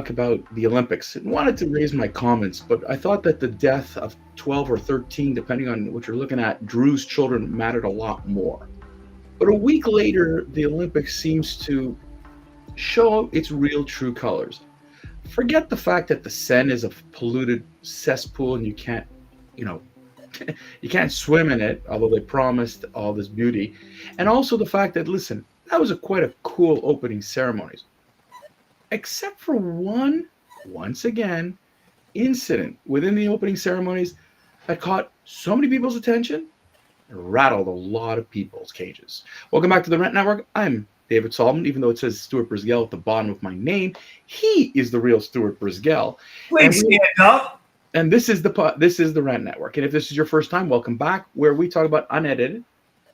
talk about the Olympics. I wanted to raise my comments, but I thought that the death of 12 or 13, depending on what you're looking at, Drew's children mattered a lot more. But a week later, the Olympics seems to show its real true colors. Forget the fact that the Seine is a polluted cesspool and you know, you can't swim in it, although they promised all this beauty. And also the fact that, listen, that was quite a cool opening ceremonies, except for one, once again, incident within the opening ceremonies that caught so many people's attention and rattled a lot of people's cages. Welcome back to the Rant Network. I'm David Solomon, even though it says Stuart Brisgell at the bottom of my name. He is the real Stuart Brisgell. Please stand up. And this is the Rant Network. And if this is your first time, welcome back, where we talk about unedited,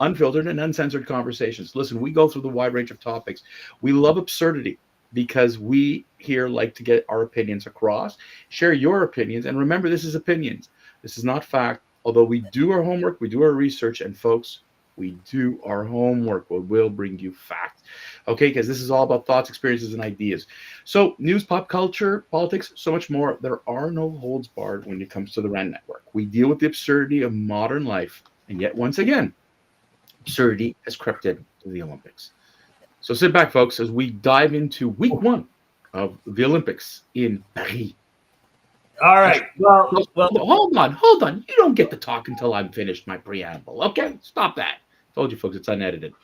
unfiltered, and uncensored conversations. Listen, we go through the wide range of topics. We love absurdity because we here like to get our opinions across. Share your opinions. And remember, this is opinions. This is not fact. Although we do our homework, we do our research, and folks, we do our homework. We will bring you facts. Okay, because this is all about thoughts, experiences, and ideas. So news, pop culture, politics, so much more. There are no holds barred when it comes to the Rand Network. We deal with the absurdity of modern life. And yet, once again, absurdity has crept into the Olympics. So sit back, folks, as we dive into week one of the Olympics in Paris. All right. Well, hold on. You don't get to talk until I'm finished my preamble. Okay, stop that. Told you, folks, it's unedited.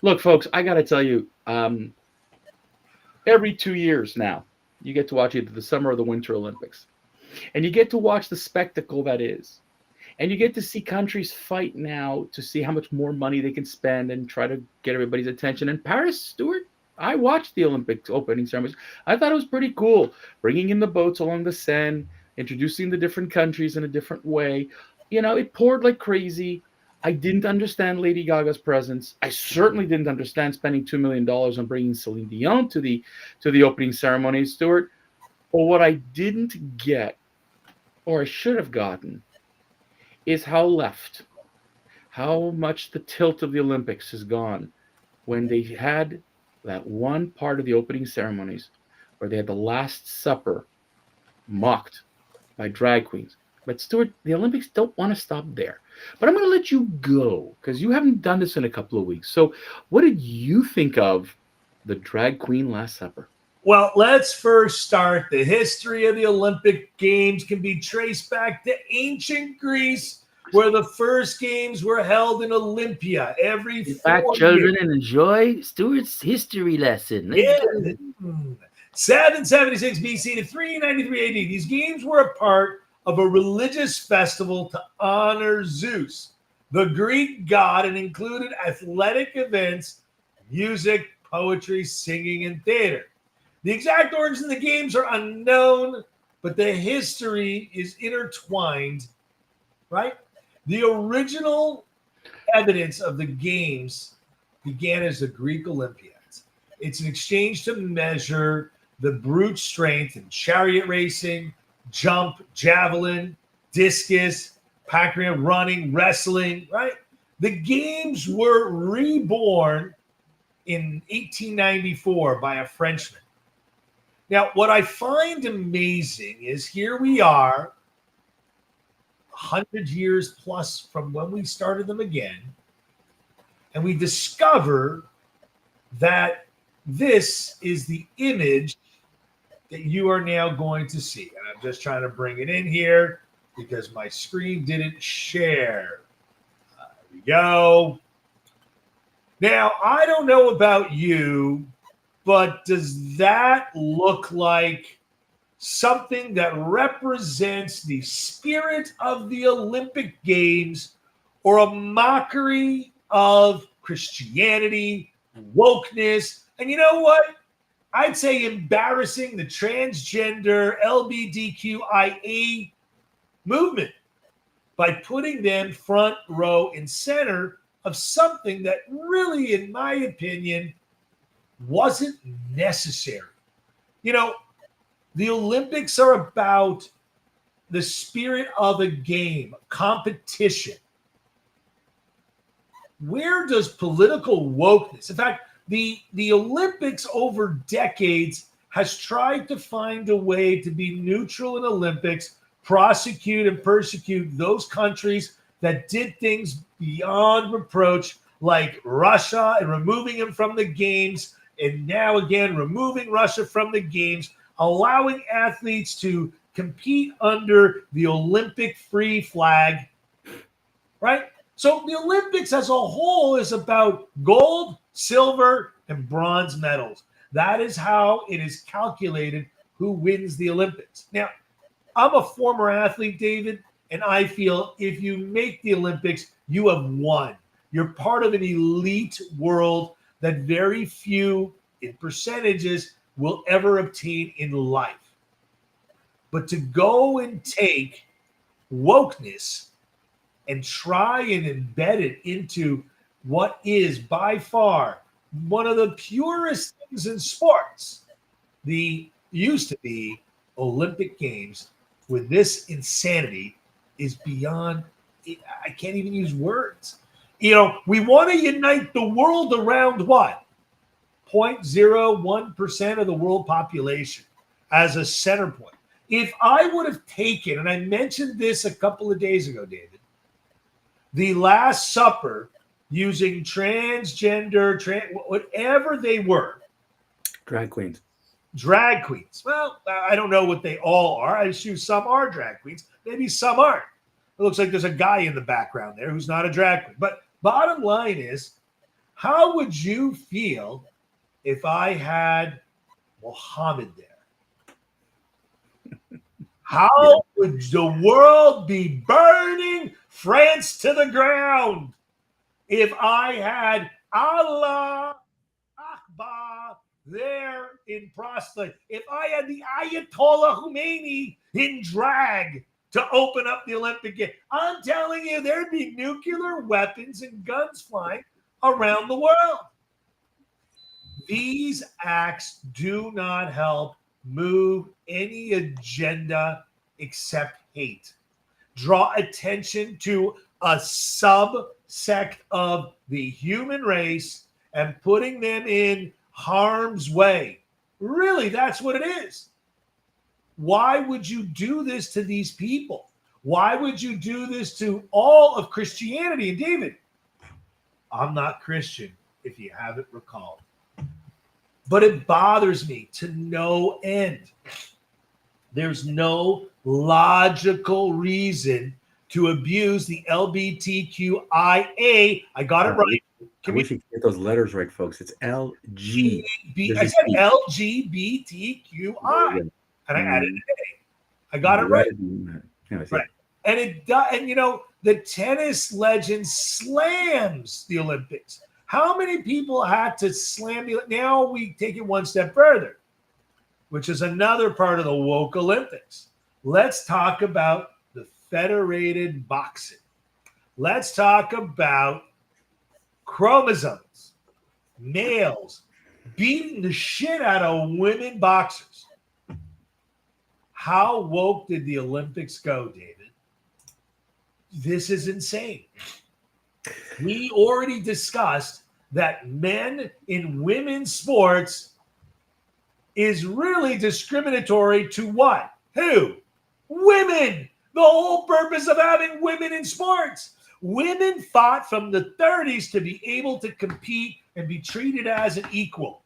Look, folks, I got to tell you, every 2 years now, you get to watch either the Summer or the Winter Olympics. And you get to watch the spectacle that is. And you get to see countries fight now to see how much more money they can spend and try to get everybody's attention. And Paris, Stuart, I watched the Olympics opening ceremonies. I thought it was pretty cool, bringing in the boats along the Seine, introducing the different countries in a different way. You know, it poured like crazy. I didn't understand Lady Gaga's presence. I certainly didn't understand spending $2 million on bringing Celine Dion to the opening ceremony, Stuart. But what I didn't get, or I should have gotten, is how much the tilt of the Olympics has gone when they had that one part of the opening ceremonies where they had the Last Supper mocked by drag queens. But Stuart, the Olympics don't want to stop there. But I'm going to let you go because you haven't done this in a couple of weeks. So what did you think of the drag queen Last Supper? Well, let's first start. The history of the Olympic Games can be traced back to ancient Greece, where the first games were held in Olympia every 4 back, children, years. And enjoy Stuart's history lesson. Yeah. 776 BC to 393 AD. These games were a part of a religious festival to honor Zeus, the Greek god, and included athletic events, music, poetry, singing, and theater. The exact origins of the games are unknown, but the history is intertwined, right? The original evidence of the games began as the Greek Olympiads. It's an exchange to measure the brute strength in chariot racing, jump, javelin, discus, pancreas, running, wrestling, right? The games were reborn in 1894 by a Frenchman. Now, what I find amazing is here we are, 100 years plus from when we started them again, and we discover that this is the image that you are now going to see. And I'm just trying to bring it in here because my screen didn't share. There we go. Now, I don't know about you, but does that look like something that represents the spirit of the Olympic Games, or a mockery of Christianity, wokeness, and you know what? I'd say embarrassing the transgender LGBTQIA movement by putting them front row and center of something that really, in my opinion, wasn't necessary. You know, the Olympics are about the spirit of a game, competition. Where does political wokeness, in fact, the Olympics over decades has tried to find a way to be neutral in Olympics, prosecute and persecute those countries that did things beyond reproach, like Russia, and removing them from the games, and now again removing Russia from the games, allowing athletes to compete under the Olympic free flag, right? So the Olympics as a whole is about gold, silver, and bronze medals. That is how it is calculated who wins the Olympics. Now, I'm a former athlete, David, and I feel if you make the Olympics, you have won. You're part of an elite world that very few in percentages will ever obtain in life. But to go and take wokeness and try and embed it into what is by far one of the purest things in sports, the used to be Olympic Games, with this insanity is beyond, I can't even use words. You know, we want to unite the world around what? 0.01% of the world population as a center point. If I would have taken, and I mentioned this a couple of days ago, David, the Last Supper using transgender, whatever they were. Drag queens. Drag queens. Well, I don't know what they all are. I assume some are drag queens. Maybe some aren't. It looks like there's a guy in the background there who's not a drag queen. But bottom line is, how would you feel if I had Muhammad there? How would the world be burning France to the ground if I had Allah Akbar there in prostrate? If I had the Ayatollah Khomeini in drag to open up the Olympic Games, I'm telling you, there'd be nuclear weapons and guns flying around the world. These acts do not help move any agenda except hate. Draw attention to a subsect of the human race and putting them in harm's way. Really, that's what it is. Why would you do this to these people? Why would you do this to all of Christianity? And David, I'm not Christian, if you haven't recalled. But it bothers me to no end. There's no logical reason to abuse the LGBTQIA. I got it right. I wish you could get those letters right, folks. It's LG. I said LGBTQI, and I added an A. I got it right. Right. And it does. And you know, the tennis legend slams the Olympics. How many people had to slam the? Now we take it one step further, which is another part of the Woke-lympics. Let's talk about the federated boxing. Let's talk about chromosomes, males beating the shit out of women boxers. How woke did the Olympics go, David? This is insane. We already discussed that men in women's sports is really discriminatory to what? Who? Women. The whole purpose of having women in sports. Women fought from the 30s to be able to compete and be treated as an equal.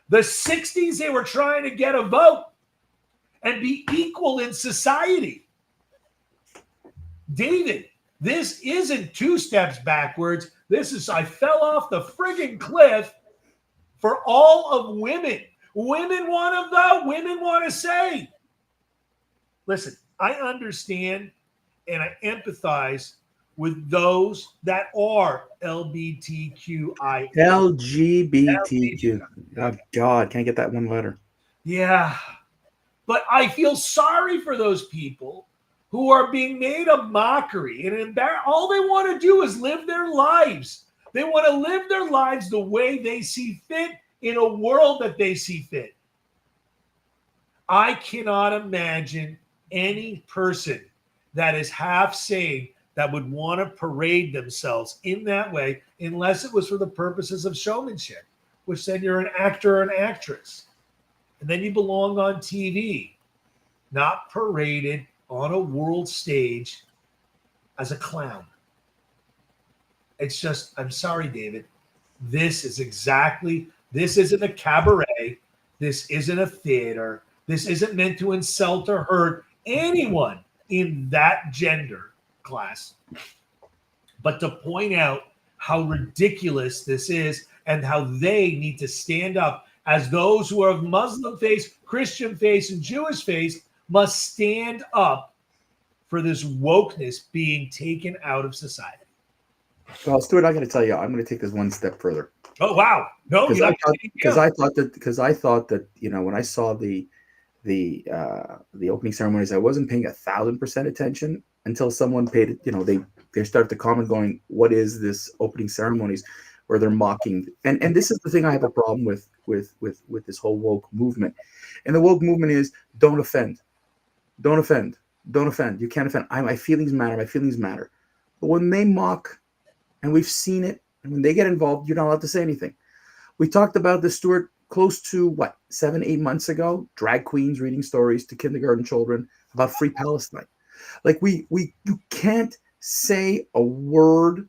The 60s, they were trying to get a vote and be equal in society. David, this isn't two steps backwards. This is, I fell off the friggin' cliff for all of women. Women want to vote. Women want to say. Listen, I understand and I empathize with those that are LGBTQI. LGBTQ. Oh, God, can't get that one letter. Yeah. But I feel sorry for those people who are being made a mockery and embarrassed. All they want to do is live their lives. They want to live their lives the way they see fit in a world that they see fit. I cannot imagine any person that is half sane that would want to parade themselves in that way unless it was for the purposes of showmanship, which then you're an actor or an actress. and then you belong on TV, not paraded on a world stage as a clown. It's just, I'm sorry, David. This isn't a cabaret. This isn't a theater. This isn't meant to insult or hurt anyone in that gender class, but to point out how ridiculous this is and how they need to stand up as those who are of Muslim faith, Christian faith, and Jewish faith must stand up for this wokeness being taken out of society. Well, Stuart, I got to tell you, I'm going to take this one step further. Oh wow! No, because I thought that when I saw the opening ceremonies, I wasn't paying 1,000% attention until someone paid it. They started to comment, going, "What is this opening ceremonies?" Where they're mocking, and this is the thing I have a problem with this whole woke movement, and the woke movement is don't offend, don't offend, don't offend. You can't offend. My feelings matter. My feelings matter. But when they mock, and we've seen it, and when they get involved, you're not allowed to say anything. We talked about this, Stuart, close to 7-8 months ago. Drag queens reading stories to kindergarten children about free Palestine. Like you can't say a word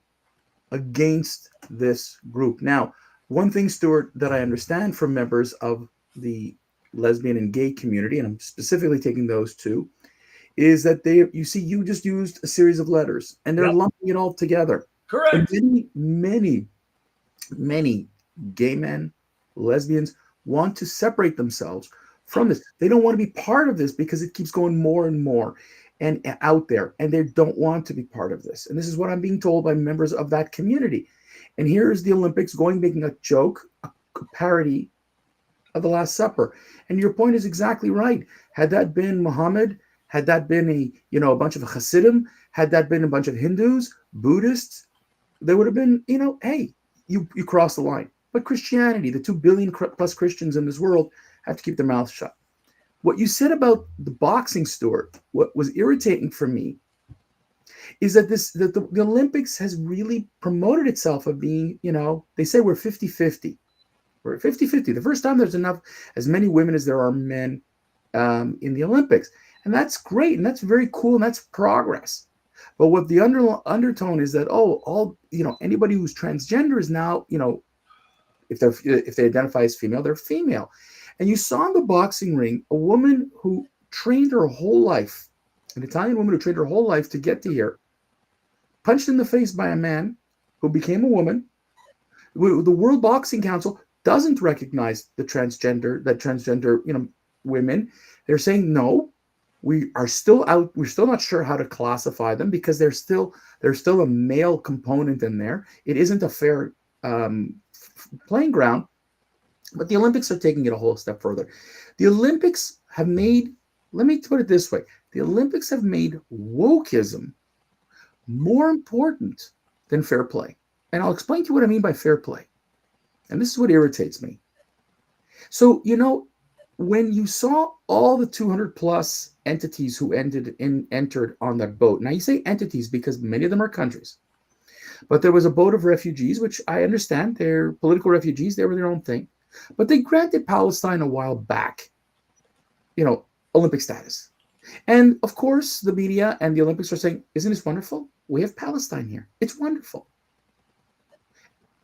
against this group. Now, one thing, Stuart, that I understand from members of the lesbian and gay community, and I'm specifically taking those two, is that you just used a series of letters and they're lumping it all together. Correct. And many gay men, lesbians want to separate themselves from this. They don't want to be part of this because it keeps going more and more and out there, and they don't want to be part of this. And this is what I'm being told by members of that community. And here's the Olympics making a joke, a parody of the Last Supper. And your point is exactly right. Had that been Muhammad, had that been a bunch of Hasidim, had that been a bunch of Hindus, Buddhists, there would have been, hey, you crossed the line. But Christianity, the 2 billion plus Christians in this world, have to keep their mouths shut. What you said about the boxing, Stuart, what was irritating for me is that the Olympics has really promoted itself of being, they say we're 50-50. We're 50-50. The first time there's as many women as there are men in the Olympics. And that's great. And that's very cool. And that's progress. But what the undertone is that, anybody who's transgender is now, if they identify as female, they're female. And you saw in the boxing ring a woman who trained her whole life, an Italian woman who trained her whole life to get to here, punched in the face by a man who became a woman. The World Boxing Council doesn't recognize that transgender women. They're saying, no, we are still out. We're still not sure how to classify them because there's still a male component in there. It isn't a fair playing ground. But the Olympics are taking it a whole step further. The Olympics have made, let me put it this way, the Olympics have made wokeism more important than fair play. And I'll explain to you what I mean by fair play. And this is what irritates me. So, when you saw all the 200 plus entities who entered on that boat, now you say entities because many of them are countries, but there was a boat of refugees, which I understand, they're political refugees, they were their own thing. But they granted Palestine a while back, Olympic status. And of course, the media and the Olympics are saying, isn't this wonderful? We have Palestine here. It's wonderful.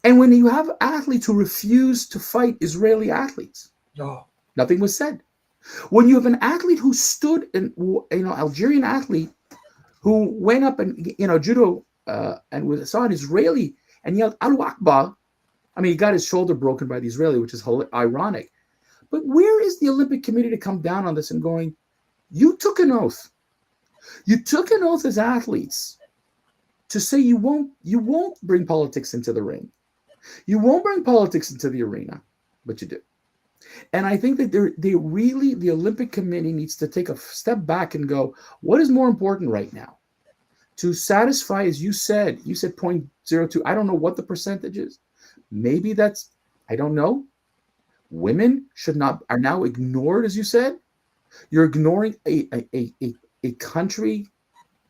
And when you have athletes who refuse to fight Israeli athletes, nothing was said. When you have an athlete who stood, Algerian athlete who went up and, judo and saw an Israeli and yelled, Allahu Akbar. I mean, he got his shoulder broken by the Israeli, which is ironic. But where is the Olympic Committee to come down on this and going, you took an oath. You took an oath as athletes to say you won't bring politics into the ring. You won't bring politics into the arena, but you do. And I think that the Olympic Committee needs to take a step back and go, what is more important right now? To satisfy, as you said 0.02, I don't know what the percentage is. Maybe that's, I don't know. Women are now ignored, as you said. You're ignoring a country,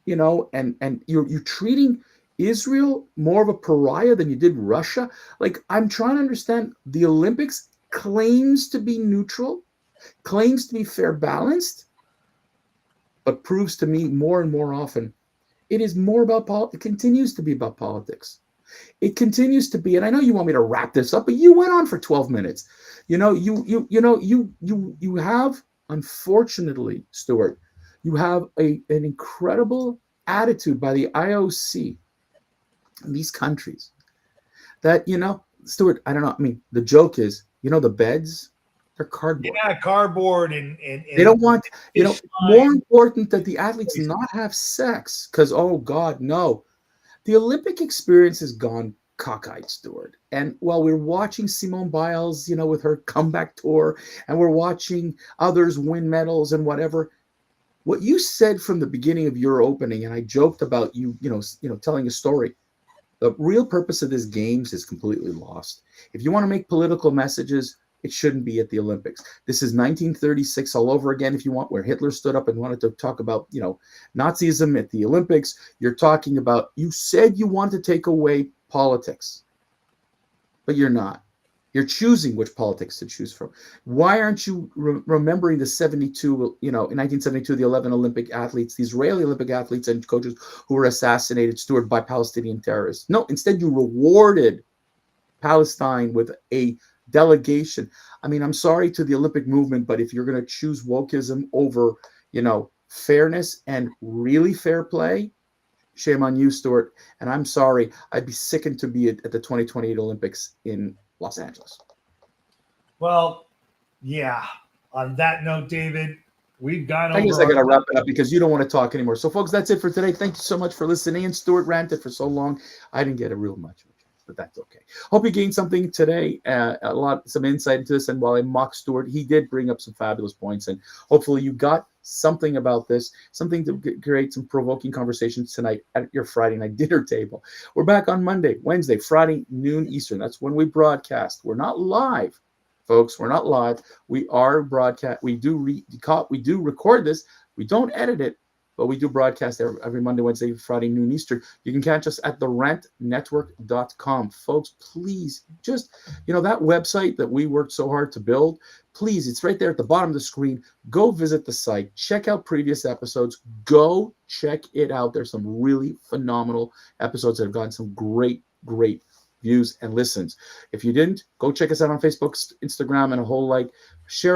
and you're treating Israel more of a pariah than you did Russia. Like, I'm trying to understand, the Olympics claims to be neutral, claims to be fair balanced, but proves to me more and more often it is more about politics. It continues to be about politics. It continues to be, and I know you want me to wrap this up, but you went on for 12 minutes. You have, unfortunately, Stuart, you have an incredible attitude by the IOC in these countries that, Stuart, I don't know. I mean, the joke is, the beds, they're cardboard. Yeah, cardboard and They don't want, fish more line. important that the athletes not have sex because, oh God, no. The Olympic experience has gone cockeyed, Stuart. And while we're watching Simone Biles, with her comeback tour, and we're watching others win medals and whatever, what you said from the beginning of your opening, and I joked about telling a story. The real purpose of this games is completely lost. If you want to make political messages, it shouldn't be at the Olympics. This is 1936 all over again, if you want, where Hitler stood up and wanted to talk about, Nazism at the Olympics. You're talking about, you said you want to take away politics, but you're not. You're choosing which politics to choose from. Why aren't you remembering the 72, in 1972, the 11 Olympic athletes, the Israeli Olympic athletes and coaches who were assassinated, Stuart, by Palestinian terrorists? No, instead you rewarded Palestine with a delegation. I mean, I'm sorry to the Olympic movement, but if you're going to choose wokeism over, fairness and really fair play, shame on you, Stuart. And I'm sorry, I'd be sickened to be at the 2028 Olympics in Los Angeles. Well, yeah. On that note, David, we've gone over. I guess I got to wrap it up because you don't want to talk anymore. So, folks, that's it for today. Thank you so much for listening. And Stuart ranted for so long. I didn't get a real much of a chance, but that's okay. Hope you gained something today, some insight into this. And while I mock Stuart, he did bring up some fabulous points. And hopefully you got something about this, something to create some provoking conversations tonight at your Friday night dinner table. We're back on Monday, Wednesday, Friday, noon Eastern. That's when we broadcast. We're not live, folks. We're not live. We are broadcast. We do record this. We don't edit it, but we do broadcast every Monday, Wednesday, Friday, noon Eastern. You can catch us at the rantnetwork.com. Folks, please, just, that website that we worked so hard to build, please, it's right there at the bottom of the screen. Go visit the site. Check out previous episodes. Go check it out. There's some really phenomenal episodes that have gotten some great, great views and listens. If you didn't, go check us out on Facebook, Instagram, and a whole share